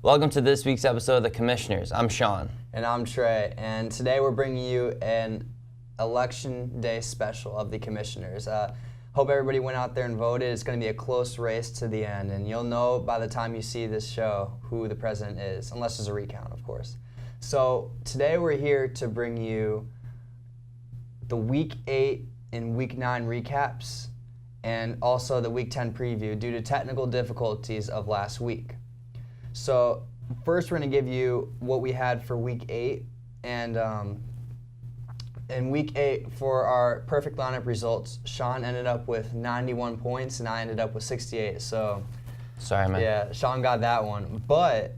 Welcome to this week's episode of The Commissioners. I'm Sean. And I'm Trey. And today we're bringing you an Election Day special of The Commissioners. Hope everybody went out there and voted. It's going to be a close race to the end. And you'll know by the time you see this show who the president is, unless there's a recount, of course. So today we're here to bring you the Week 8 and Week 9 recaps and also the Week 10 preview due to technical difficulties of last week. So first we're going to give you what we had for Week 8. And in Week 8, for our perfect lineup results, Sean ended up with 91 points and I ended up with 68. So Sorry, man. yeah, Sean got that one. But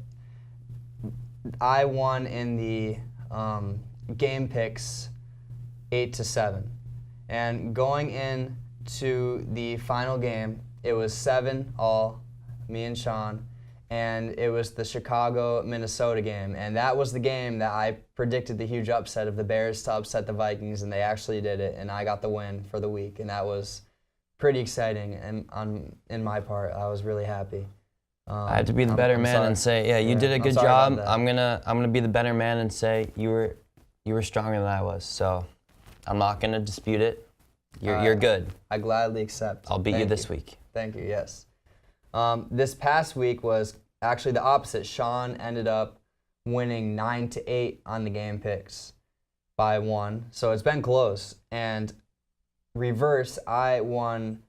I won in the game picks 8-7. And going into the final game, it was 7-all, me and Sean. And it was the Chicago-Minnesota game. And that was the game that I predicted the huge upset of the Bears to upset the Vikings, and they actually did it, and I got the win for the week. And that was pretty exciting, and in my part, I was really happy. I have to be the better man and say, yeah, you did a good job. I'm gonna be the better man and say you were stronger than I was. So I'm not gonna dispute it. You're good. I gladly accept. I'll beat you this week. Thank you. Yes. This past week was actually the opposite. Sean ended up winning 9-8 on the game picks by 1. So it's been close. And reverse, I won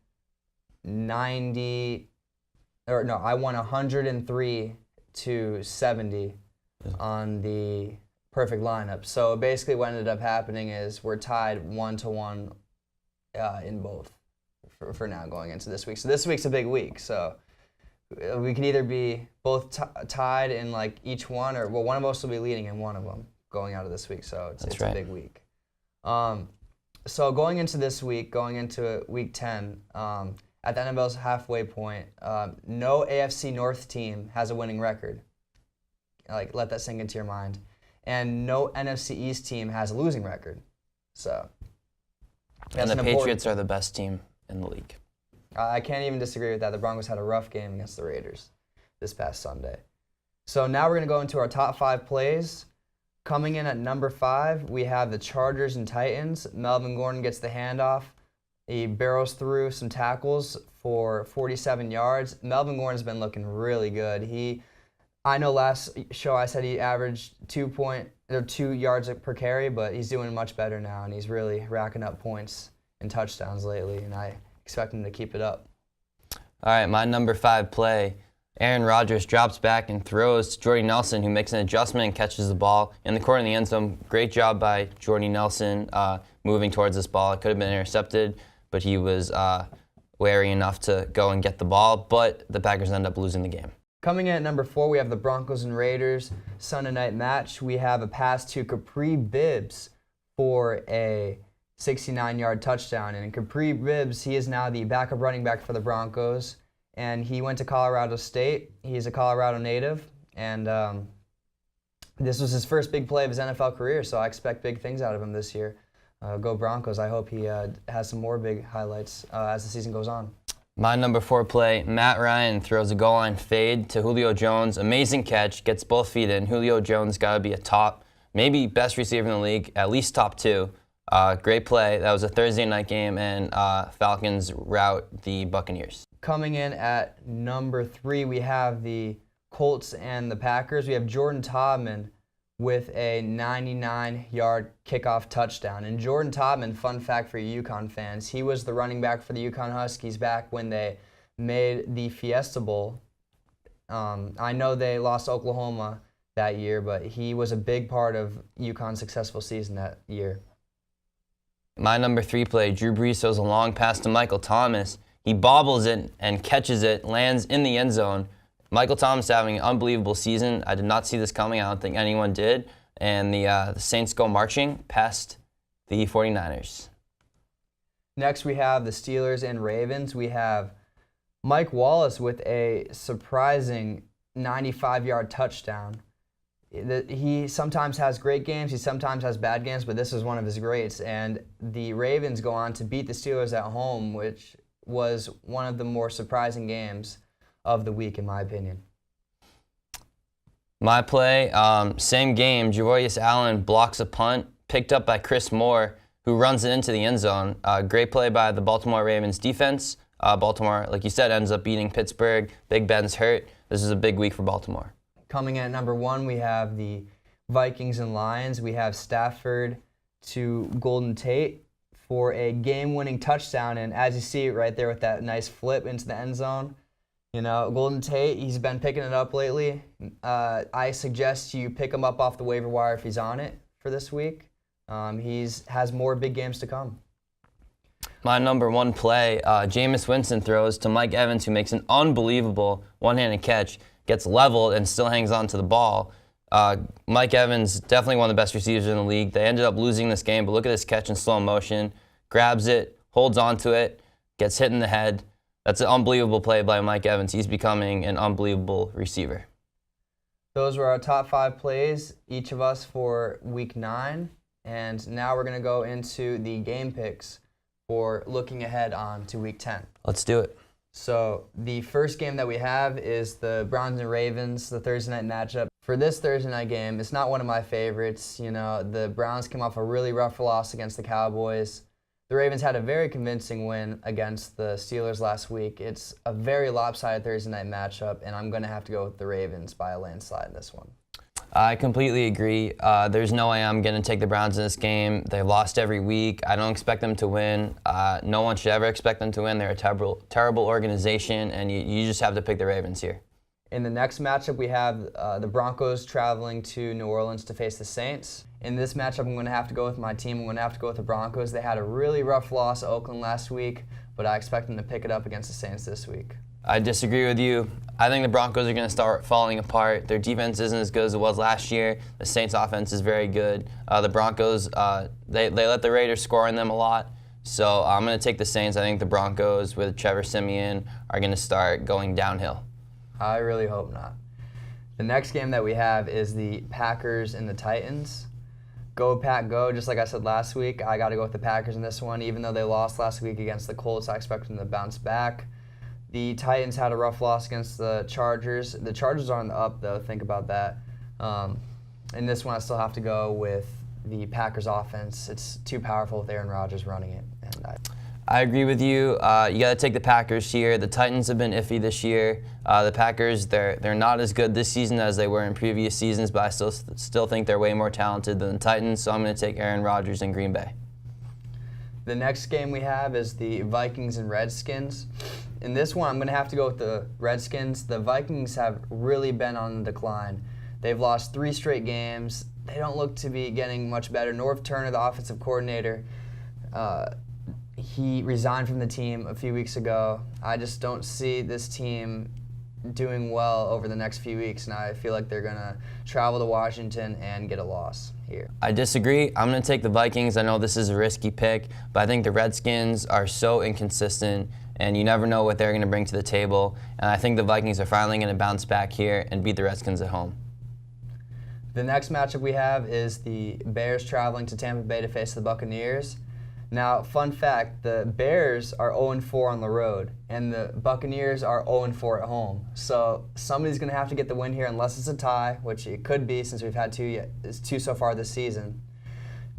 103-70 on the perfect lineup. So basically what ended up happening is we're tied 1-1 in both for now going into this week. So this week's a big week. So we can either be both tied in like each one, or one of us will be leading in one of them going out of this week. So it's right. A big week. So going into this week, going into Week 10, at the NFL's halfway point, no AFC North team has a winning record. Like, let that sink into your mind. And no NFC East team has a losing record. So. And the Patriots are the best team in the league. I can't even disagree with that. The Broncos had a rough game against the Raiders this past Sunday. So now we're going to go into our top 5 plays. Coming in at number 5, we have the Chargers and Titans. Melvin Gordon gets the handoff. He barrels through some tackles for 47 yards. Melvin Gordon's been looking really good. I know last show I said he averaged 2 yards per carry, but he's doing much better now, and he's really racking up points and touchdowns lately, and I expect him to keep it up. All right, my number 5 play. Aaron Rodgers drops back and throws to Jordy Nelson, who makes an adjustment and catches the ball in the corner of the end zone. Great job by Jordy Nelson moving towards this ball. It could have been intercepted, but he was wary enough to go and get the ball, but the Packers end up losing the game. Coming in at number 4, we have the Broncos and Raiders Sunday night match. We have a pass to Capri Bibbs for a 69-yard touchdown. And Capri Bibbs, he is now the backup running back for the Broncos, and he went to Colorado State. He's a Colorado native, and this was his first big play of his NFL career, so I expect big things out of him this year. Go Broncos. I hope he has some more big highlights as the season goes on. My number 4 play, Matt Ryan throws a goal line fade to Julio Jones. Amazing catch, gets both feet in. Julio Jones got to be a top, maybe best receiver in the league, at least top 2. Great play. That was a Thursday night game, and Falcons rout the Buccaneers. Coming in at number 3, we have the Colts and the Packers. We have Jordan Todman with a 99-yard kickoff touchdown. And Jordan Todman, fun fact for UConn fans, he was the running back for the UConn Huskies back when they made the Fiesta Bowl. I know they lost to Oklahoma that year, but he was a big part of UConn's successful season that year. My number 3 play, Drew Brees throws a long pass to Michael Thomas. He bobbles it and catches it, lands in the end zone. Michael Thomas having an unbelievable season. I did not see this coming. I don't think anyone did. And the Saints go marching past the 49ers. Next, we have the Steelers and Ravens. We have Mike Wallace with a surprising 95-yard touchdown. He sometimes has great games, he sometimes has bad games, but this is one of his greats. And the Ravens go on to beat the Steelers at home, which was one of the more surprising games of the week, in my opinion. My play, same game. Javorius Allen blocks a punt, picked up by Chris Moore, who runs it into the end zone. Great play by the Baltimore Ravens defense. Baltimore, like you said, ends up beating Pittsburgh. Big Ben's hurt. This is a big week for Baltimore. Coming in at number 1, we have the Vikings and Lions. We have Stafford to Golden Tate for a game-winning touchdown, and as you see right there with that nice flip into the end zone, you know, Golden Tate, he's been picking it up lately. I suggest you pick him up off the waiver wire if he's on it for this week. He has more big games to come. My number 1 play, Jameis Winston throws to Mike Evans, who makes an unbelievable one-handed catch, gets leveled, and still hangs on to the ball. Mike Evans, definitely one of the best receivers in the league. They ended up losing this game, but look at this catch in slow motion. Grabs it, holds onto it, gets hit in the head. That's an unbelievable play by Mike Evans. He's becoming an unbelievable receiver. Those were our top 5 plays, each of us for Week 9. And now we're going to go into the game picks for looking ahead on to Week 10. Let's do it. So the first game that we have is the Browns and Ravens, the Thursday night matchup. For this Thursday night game, it's not one of my favorites. You know, the Browns came off a really rough loss against the Cowboys. The Ravens had a very convincing win against the Steelers last week. It's a very lopsided Thursday night matchup, and I'm going to have to go with the Ravens by a landslide in this one. I completely agree. There's no way I'm going to take the Browns in this game. They've lost every week. I don't expect them to win. No one should ever expect them to win. They're a terrible organization, and you just have to pick the Ravens here. In the next matchup, we have the Broncos traveling to New Orleans to face the Saints. In this matchup, I'm going to have to go with my team. I'm going to have to go with the Broncos. They had a really rough loss at Oakland last week, but I expect them to pick it up against the Saints this week. I disagree with you. I think the Broncos are going to start falling apart. Their defense isn't as good as it was last year. The Saints' offense is very good. The Broncos, they let the Raiders score on them a lot. So I'm going to take the Saints. I think the Broncos with Trevor Siemian are going to start going downhill. I really hope not. The next game that we have is the Packers and the Titans. Go Pack Go, just like I said last week. I got to go with the Packers in this one. Even though they lost last week against the Colts, I expect them to bounce back. The Titans had a rough loss against the Chargers. The Chargers are on the up, though. Think about that. In this one, I still have to go with the Packers offense. It's too powerful with Aaron Rodgers running it. And I agree with you. You got to take the Packers here. The Titans have been iffy this year. The Packers, they're not as good this season as they were in previous seasons, but I still think they're way more talented than the Titans, so I'm going to take Aaron Rodgers in Green Bay. The next game we have is the Vikings and Redskins. In this one, I'm going to have to go with the Redskins. The Vikings have really been on the decline. They've lost 3 straight games. They don't look to be getting much better. Norv Turner, the offensive coordinator, he resigned from the team a few weeks ago. I just don't see this team doing well over the next few weeks, and I feel like they're going to travel to Washington and get a loss here. I disagree. I'm going to take the Vikings. I know this is a risky pick, but I think the Redskins are so inconsistent, and you never know what they're going to bring to the table. And I think the Vikings are finally going to bounce back here and beat the Redskins at home. The next matchup we have is the Bears traveling to Tampa Bay to face the Buccaneers. Now, fun fact, the Bears are 0-4 on the road, and the Buccaneers are 0-4 at home. So somebody's going to have to get the win here unless it's a tie, which it could be since we've had two so far this season.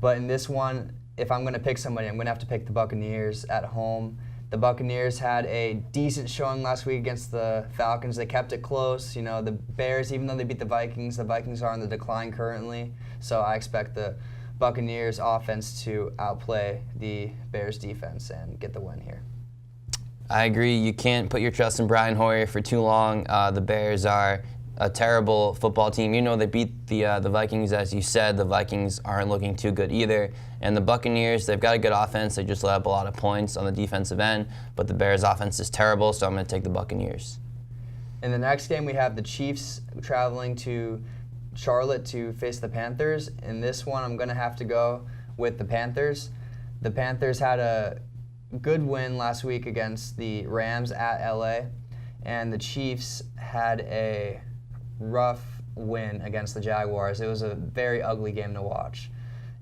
But in this one, if I'm going to pick somebody, I'm going to have to pick the Buccaneers at home. The Buccaneers had a decent showing last week against the Falcons. They kept it close. You know, the Bears, even though they beat the Vikings are on the decline currently. So I expect the Buccaneers offense to outplay the Bears defense and get the win here. I agree. You can't put your trust in Brian Hoyer for too long. The Bears are a terrible football team. You know, they beat the Vikings, as you said. The Vikings aren't looking too good either. And the Buccaneers, they've got a good offense. They just let up a lot of points on the defensive end. But the Bears' offense is terrible, so I'm going to take the Buccaneers. In the next game, we have the Chiefs traveling to Charlotte to face the Panthers. In this one, I'm going to have to go with the Panthers. The Panthers had a good win last week against the Rams at LA, and the Chiefs had a rough win against the Jaguars. It was a very ugly game to watch.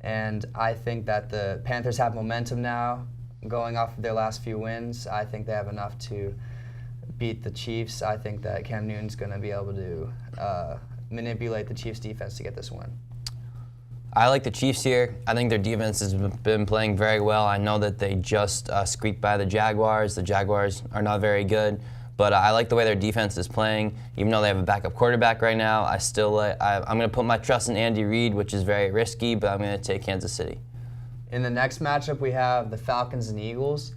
And I think that the Panthers have momentum now going off of their last few wins. I think they have enough to beat the Chiefs. I think that Cam Newton's going to be able to manipulate the Chiefs' defense to get this win? I like the Chiefs here. I think their defense has been playing very well. I know that they just squeaked by the Jaguars. The Jaguars are not very good, but I like the way their defense is playing. Even though they have a backup quarterback right now, I'm going to put my trust in Andy Reid, which is very risky, but I'm going to take Kansas City. In the next matchup, we have the Falcons and Eagles.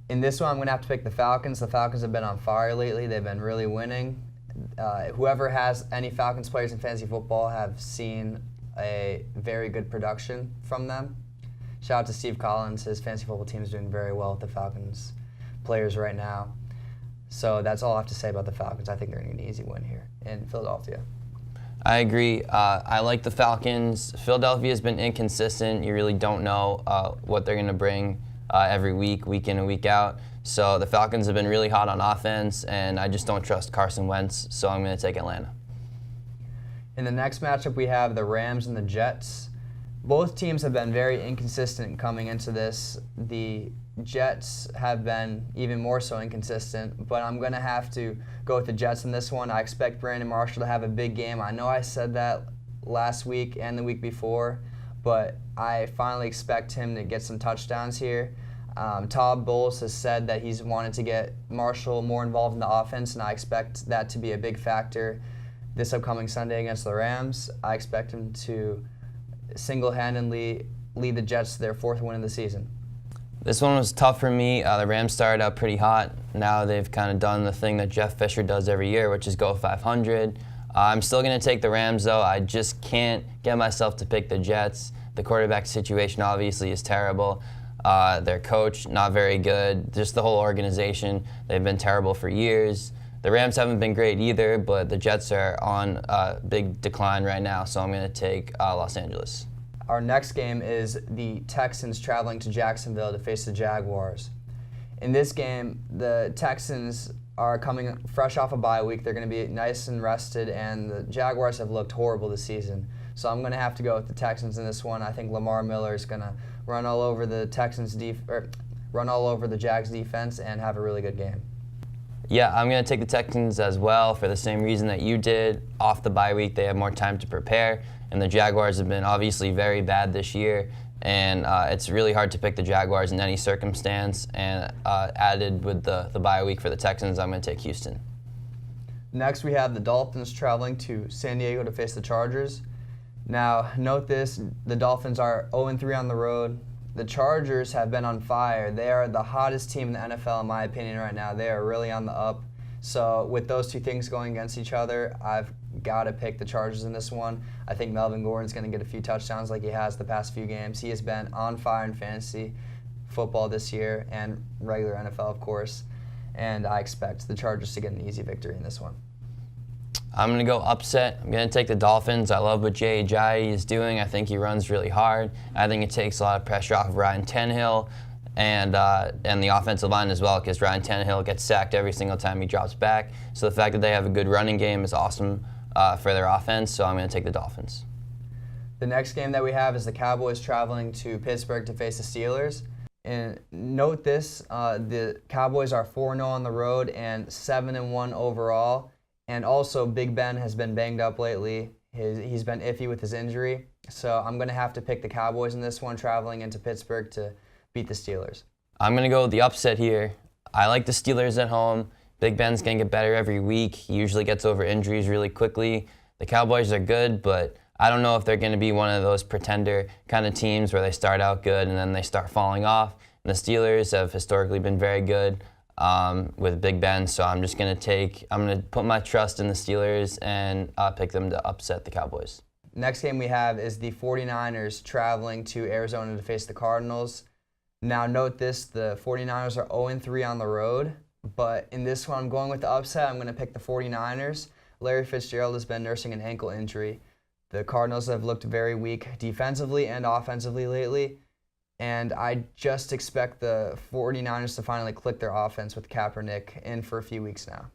In this one, I'm going to have to pick the Falcons. The Falcons have been on fire lately. They've been really winning. Whoever has any Falcons players in fantasy football have seen a very good production from them. Shout out to Steve Collins. His fantasy football team is doing very well with the Falcons players right now. So that's all I have to say about the Falcons. I think they're going to get an easy win here in Philadelphia. I agree. I like the Falcons. Philadelphia has been inconsistent. You really don't know what they're going to bring every week in and week out. So the Falcons have been really hot on offense, and I just don't trust Carson Wentz, so I'm going to take Atlanta. In the next matchup, we have the Rams and the Jets. Both teams have been very inconsistent coming into this. The Jets have been even more so inconsistent, but I'm going to have to go with the Jets in this one. I expect Brandon Marshall to have a big game. I know I said that last week and the week before, but I finally expect him to get some touchdowns here. Todd Bowles has said that he's wanted to get Marshall more involved in the offense, and I expect that to be a big factor this upcoming Sunday against the Rams. I expect him to single-handedly lead the Jets to their 4th win of the season. This one was tough for me. The Rams started out pretty hot. Now they've kind of done the thing that Jeff Fisher does every year, which is go 500. I'm still going to take the Rams, though. I just can't get myself to pick the Jets. The quarterback situation obviously is terrible. Their coach, not very good. Just the whole organization, they've been terrible for years. The Rams haven't been great either, but the Jets are on a big decline right now, so I'm going to take Los Angeles. Our next game is the Texans traveling to Jacksonville to face the Jaguars. In this game, the Texans are coming fresh off a bye week. They're going to be nice and rested, and the Jaguars have looked horrible this season. So I'm going to have to go with the Texans in this one. I think Lamar Miller is going to run all over the Jags defense and have a really good game. Yeah, I'm going to take the Texans as well for the same reason that you did. Off the bye week, they have more time to prepare, and the Jaguars have been obviously very bad this year, and it's really hard to pick the Jaguars in any circumstance, and added with the bye week for the Texans, I'm going to take Houston. Next, we have the Dolphins traveling to San Diego to face the Chargers. Now, note this, the Dolphins are 0-3 on the road. The Chargers have been on fire. They are the hottest team in the NFL, in my opinion, right now. They are really on the up. So with those two things going against each other, I've got to pick the Chargers in this one. I think Melvin Gordon's going to get a few touchdowns like he has the past few games. He has been on fire in fantasy football this year and regular NFL, of course. And I expect the Chargers to get an easy victory in this one. I'm going to go upset. I'm going to take the Dolphins. I love what Jay Ajayi is doing. I think he runs really hard. I think it takes a lot of pressure off of Ryan Tannehill and the offensive line as well, because Ryan Tannehill gets sacked every single time he drops back. So the fact that they have a good running game is awesome for their offense, so I'm going to take the Dolphins. The next game that we have is the Cowboys traveling to Pittsburgh to face the Steelers. And note this, the Cowboys are 4-0 on the road and 7-1 overall. And also, Big Ben has been banged up lately. He's been iffy with his injury. So I'm going to have to pick the Cowboys in this one, traveling into Pittsburgh to beat the Steelers. I'm going to go with the upset here. I like the Steelers at home. Big Ben's going to get better every week. He usually gets over injuries really quickly. The Cowboys are good, but I don't know if they're going to be one of those pretender kind of teams where they start out good and then they start falling off. And the Steelers have historically been very good with Big Ben, so I'm going to put my trust in the Steelers and pick them to upset the Cowboys. Next game we have is the 49ers traveling to Arizona to face the Cardinals. Now note this, the 49ers are 0-3 on the road, but in this one I'm going with the upset. I'm going to pick the 49ers. Larry Fitzgerald has been nursing an ankle injury. The Cardinals have looked very weak defensively and offensively lately, and I just expect the 49ers to finally click their offense with Kaepernick in for a few weeks now.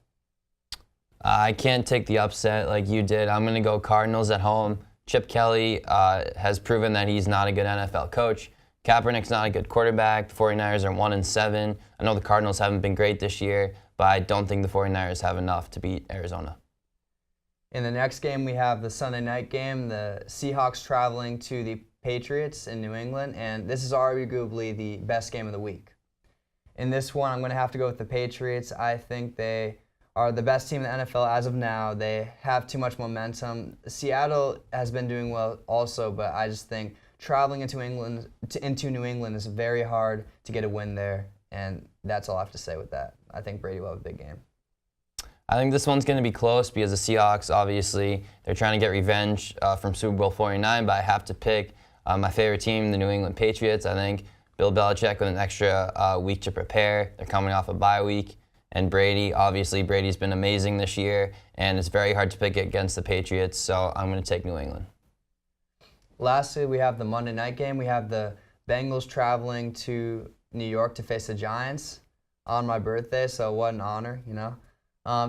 I can't take the upset like you did. I'm going to go Cardinals at home. Chip Kelly has proven that he's not a good NFL coach. Kaepernick's not a good quarterback. The 49ers are 1-7. I know the Cardinals haven't been great this year, but I don't think the 49ers have enough to beat Arizona. In the next game, we have the Sunday night game, the Seahawks traveling to the Patriots in New England, and this is arguably the best game of the week. In this one, I'm going to have to go with the Patriots. I think they are the best team in the NFL as of now. They have too much momentum. Seattle has been doing well also, but I just think traveling into New England is very hard to get a win there, and that's all I have to say with that. I think Brady will have a big game. I think this one's going to be close because the Seahawks, obviously, they're trying to get revenge from Super Bowl 49, but I have to pick my favorite team, the New England Patriots. I think Bill Belichick with an extra week to prepare. They're coming off a bye week. And Brady, obviously, Brady's been amazing this year, and it's very hard to pick against the Patriots, so I'm going to take New England. Lastly, we have the Monday night game. We have the Bengals traveling to New York to face the Giants on my birthday, so what an honor, you know.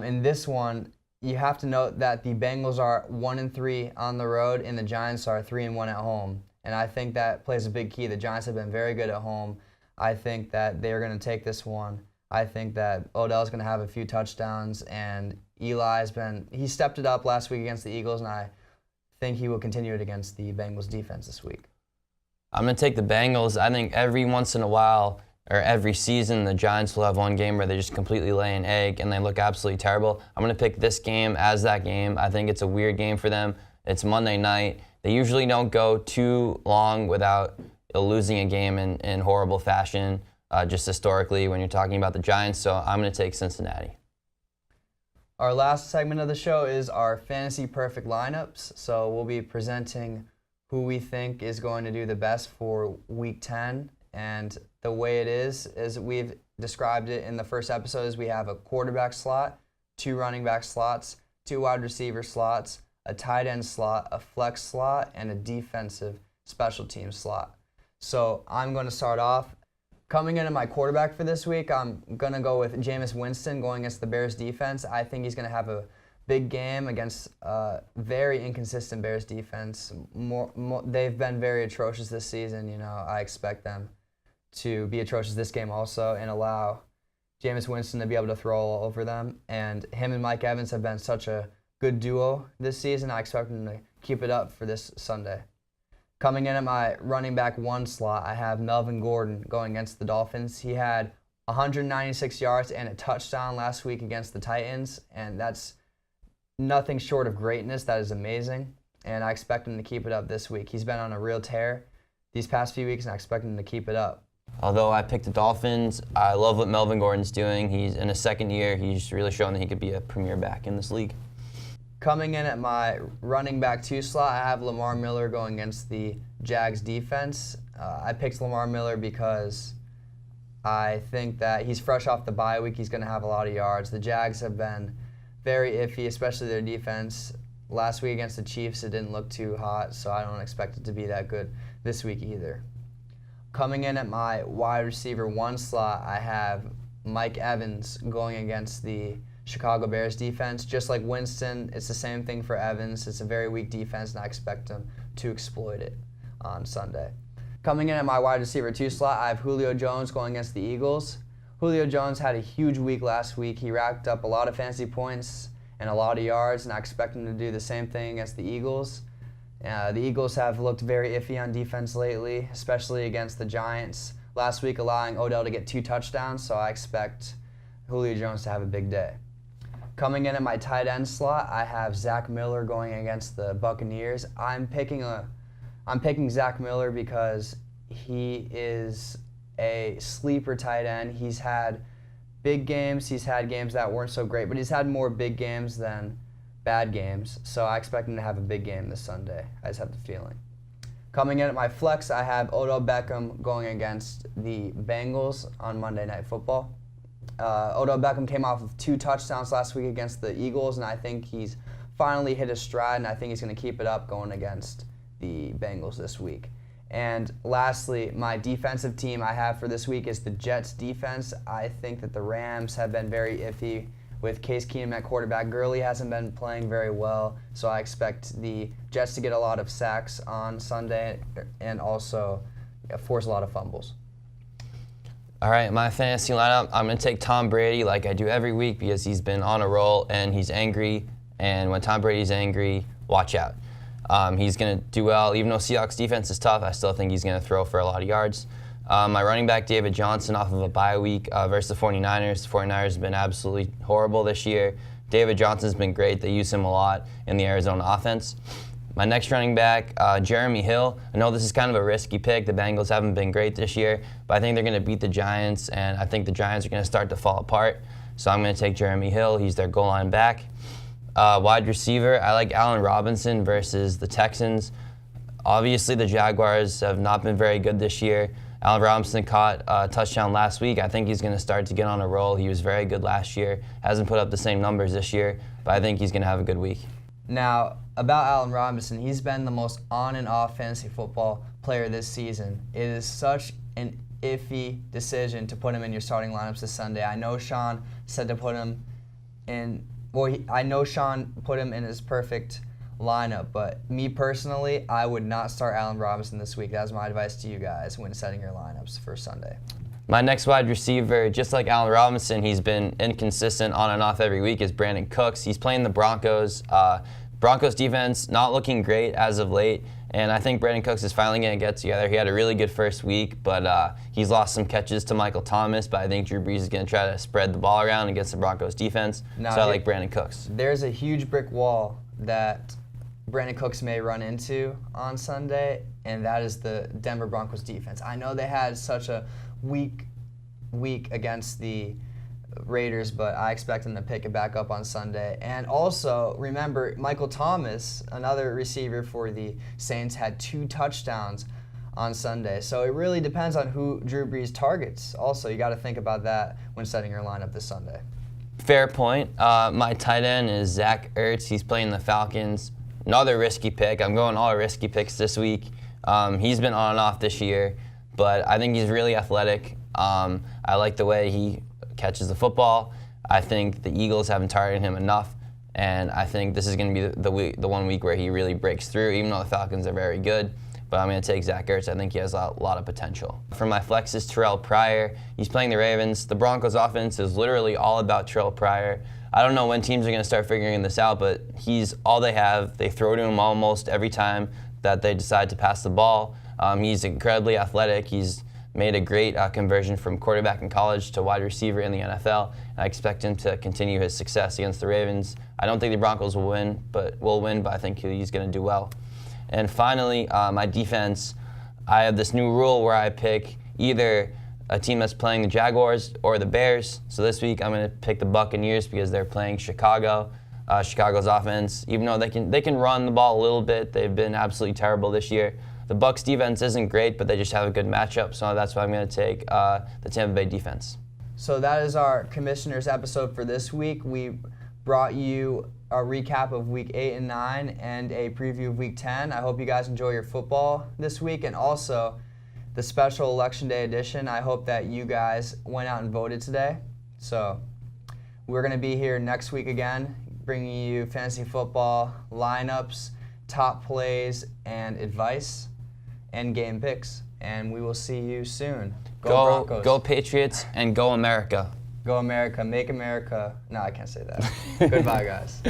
In this one, you have to note that the Bengals are 1-3 on the road, and the Giants are 3-1 at home. And I think that plays a big key. The Giants have been very good at home. I think that they're going to take this one. I think that Odell's going to have a few touchdowns, and he stepped it up last week against the Eagles, and I think he will continue it against the Bengals defense this week. I'm going to take the Bengals. I think every once in a while, or every season, the Giants will have one game where they just completely lay an egg and they look absolutely terrible. I'm going to pick this game as that game. I think it's a weird game for them. It's Monday night. They usually don't go too long without losing a game in horrible fashion, just historically when you're talking about the Giants. So I'm going to take Cincinnati. Our last segment of the show is our Fantasy Perfect lineups. So we'll be presenting who we think is going to do the best for Week 10. And the way it is we've described it in the first episode, is we have a quarterback slot, 2 running back slots, 2 wide receiver slots, a tight end slot, a flex slot, and a defensive special team slot. So I'm going to start off. Coming into my quarterback for this week, I'm going to go with Jameis Winston going against the Bears defense. I think he's going to have a big game against very inconsistent Bears defense. They've been very atrocious this season. You know, I expect them to be atrocious this game also and allow Jameis Winston to be able to throw all over them. And him and Mike Evans have been such a good duo this season. I expect them to keep it up for this Sunday. Coming in at my running back 1 slot, I have Melvin Gordon going against the Dolphins. He had 196 yards and a touchdown last week against the Titans, and that's nothing short of greatness. That is amazing, and I expect him to keep it up this week. He's been on a real tear these past few weeks, and I expect him to keep it up. Although I picked the Dolphins, I love what Melvin Gordon's doing. He's in his second year. He's really shown that he could be a premier back in this league. Coming in at my running back 2 slot, I have Lamar Miller going against the Jags defense. I picked Lamar Miller because I think that he's fresh off the bye week. He's going to have a lot of yards. The Jags have been very iffy, especially their defense. Last week against the Chiefs, it didn't look too hot, so I don't expect it to be that good this week either. Coming in at my wide receiver 1 slot, I have Mike Evans going against the Chicago Bears defense. Just like Winston, it's the same thing for Evans. It's a very weak defense, and I expect him to exploit it on Sunday. Coming in at my wide receiver 2 slot, I have Julio Jones going against the Eagles. Julio Jones had a huge week last week. He racked up a lot of fantasy points and a lot of yards, and I expect him to do the same thing against the Eagles. The Eagles have looked very iffy on defense lately, especially against the Giants. Last week, allowing Odell to get 2 touchdowns, so I expect Julio Jones to have a big day. Coming in at my tight end slot, I have Zach Miller going against the Buccaneers. I'm picking Zach Miller because he is a sleeper tight end. He's had big games. He's had games that weren't so great, but he's had more big games than bad games. So I expect him to have a big game this Sunday. I just have the feeling. Coming in at my flex, I have Odell Beckham going against the Bengals on Monday Night Football. Odell Beckham came off of 2 touchdowns last week against the Eagles, and I think he's finally hit his stride, and I think he's going to keep it up going against the Bengals this week. And lastly, my defensive team I have for this week is the Jets defense. I think that the Rams have been very iffy with Case Keenum at quarterback. Gurley hasn't been playing very well, so I expect the Jets to get a lot of sacks on Sunday and also force a lot of fumbles. All right, my fantasy lineup, I'm going to take Tom Brady like I do every week because he's been on a roll and he's angry and when Tom Brady's angry, watch out. He's going to do well. Even though Seahawks defense is tough, I still think he's going to throw for a lot of yards. My running back, David Johnson, off of a bye week versus the 49ers. The 49ers have been absolutely horrible this year. David Johnson's been great. They use him a lot in the Arizona offense. My next running back, Jeremy Hill. I know this is kind of a risky pick. The Bengals haven't been great this year, but I think they're going to beat the Giants, and I think the Giants are going to start to fall apart. So I'm going to take Jeremy Hill. He's their goal line back. Wide receiver, I like Allen Robinson versus the Texans. Obviously, the Jaguars have not been very good this year. Allen Robinson caught a touchdown last week. I think he's going to start to get on a roll. He was very good last year. Hasn't put up the same numbers this year, but I think he's going to have a good week. Now, about Allen Robinson, he's been the most on and off fantasy football player this season. It is such an iffy decision to put him in your starting lineups this Sunday. I know Sean said to put him in, I know Sean put him in his perfect lineup, but me personally, I would not start Allen Robinson this week. That's my advice to you guys when setting your lineups for Sunday. My next wide receiver, just like Allen Robinson, he's been inconsistent on and off every week, is Brandon Cooks. He's playing the Broncos. Broncos defense not looking great as of late, and I think Brandon Cooks is finally going to get together. He had a really good first week, but he's lost some catches to Michael Thomas, but I think Drew Brees is going to try to spread the ball around against the Broncos defense, so I like Brandon Cooks. There's a huge brick wall that Brandon Cooks may run into on Sunday, and that is the Denver Broncos defense. I know they had such a weak week against the Raiders, but I expect them to pick it back up on Sunday. And also, remember, Michael Thomas, another receiver for the Saints, had 2 touchdowns on Sunday. So it really depends on who Drew Brees targets. Also, you got to think about that when setting your lineup this Sunday. Fair point. My tight end is Zach Ertz. He's playing the Falcons. Another risky pick. I'm going all risky picks this week. He's been on and off this year, but I think he's really athletic. I like the way he catches the football. I think the Eagles haven't targeted him enough, and I think this is going to be the 1 week where he really breaks through, even though the Falcons are very good. But I'm going to take Zach Ertz. I think he has a lot of potential. For my flexes, Terrell Pryor. He's playing the Ravens. The Broncos offense is literally all about Terrell Pryor. I don't know when teams are going to start figuring this out, but he's all they have. They throw to him almost every time that they decide to pass the ball. He's incredibly athletic. He's made a great conversion from quarterback in college to wide receiver in the NFL. And I expect him to continue his success against the Ravens. I don't think the Broncos will win, but I think he's going to do well. And finally, my defense, I have this new rule where I pick either a team that's playing the Jaguars or the Bears. So this week I'm going to pick the Buccaneers because they're playing Chicago. Chicago's offense, even though they can run the ball a little bit, they've been absolutely terrible this year. The Bucs defense isn't great, but they just have a good matchup, so that's why I'm going to take the Tampa Bay defense. So that is our Commissioners episode for this week. We brought you a recap of Week 8 and 9 and a preview of Week 10. I hope you guys enjoy your football this week, and also the special Election Day edition. I hope that you guys went out and voted today. So we're going to be here next week again, bringing you fantasy football lineups, top plays, and advice, and game picks. And we will see you soon. Go Broncos. Go Patriots, and go America. Go America. Make America. No, I can't say that. Goodbye, guys.